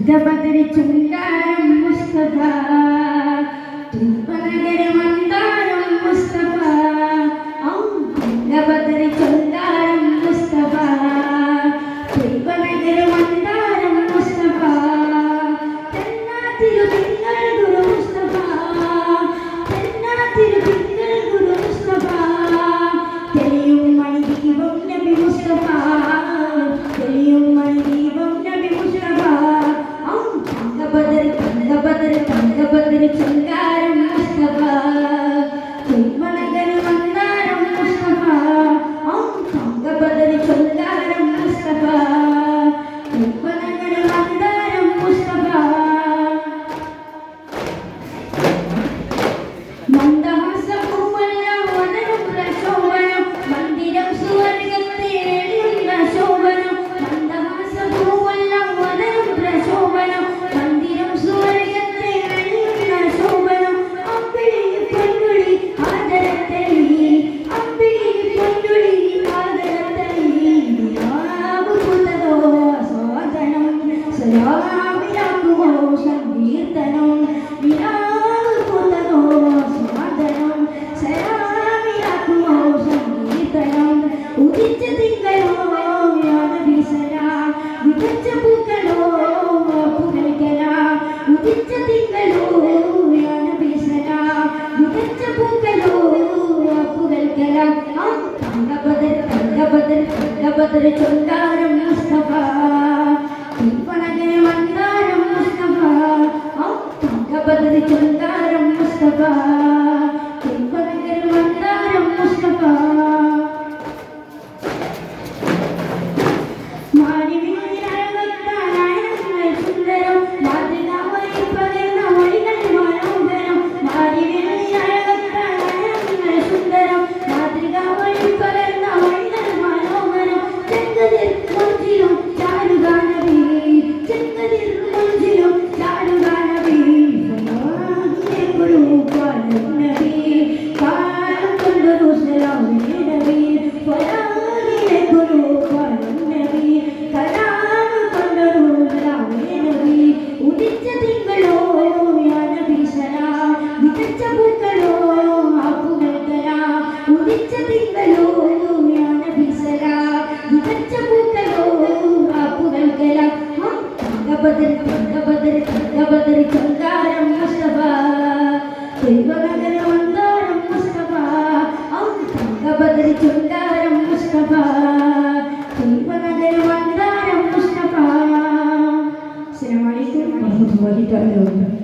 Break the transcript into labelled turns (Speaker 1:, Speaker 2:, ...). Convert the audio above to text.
Speaker 1: ഗബദരി ചുങ്കാരം മുസ്തഫ തുമ്പനഗര മന്ദാരം മുസ്തഫ ഗബദരി ചുങ്കാരം മുസ്തഫ തുമ്പനഗര മന്ദാരം മുസ്തഫ തെന്നാതിരു തിങ്കൾ ഗുരു മുസ്തഫ തെന്നാതിരു തിങ്കൾ ഗുരു മുസ്തഫ തെളിയും മണിദീപം നബി മുസ്തഫ തെളിയും മണിദീപം നബി മുസ്തഫ തങ്കബദരി ചുങ്കാരം മുസ്തഫ തുമ്പനഗര മന്ദാരം മുസ്തഫ തങ്കബദരി ചുങ്കാരം മുസ്തഫ തുമ്പനഗര മന്ദാരം മുസ്തഫ മന്ദഹാസപൂവല്ല വദനം പ്രശോഭനം മന്ദിരം സുവർഗത്തെ എളിയുന്ന ശോഭനം മന്ദഹാസപൂവല്ല വദനം പ്രശോഭനം മന്ദിരം സുവർഗത്തെ എളിയുന്ന ശോഭനം അമ്പിളി പൊന്നുളി ആദരത്തളി അമ്പിളി പൊന്നുളി ആദരത്തളി പുതോ സ്വാദനം സലാമിലാക്കുമോ സംകീർത്തനം ഉദിച്ച തിങ്കളോ യാനബീസന വിതച്ച പൂക്കളോ പുകഴ്ക്കല ഉദിച്ച തിങ്കളോ യാനബീസന വിതച്ച പൂക്കളോ പുകഴ്ക്കല തങ്കബദരി ചുങ്കാരം മുസ്തഫ തുമ്പനഗര മന്ദാരം മുസ്തഫ തങ്കബദരി ചുങ്കാരം മുസ്തഫ തുമ്പനഗര മന്ദാരം മുസ്തഫ തങ്കബദരി ചുങ്കാരം മുസ്തഫ തുമ്പനഗര മന്ദാരം മുസ്തഫ തങ്കബദരി ചുങ്കാരം മുസ്തഫ തുമ്പനഗര മന്ദാരം മുസ്തഫ. അസ്സലാമു അലൈക്കും വറഹ്മത്തുള്ളാഹി തആല വബറകാതുഹു.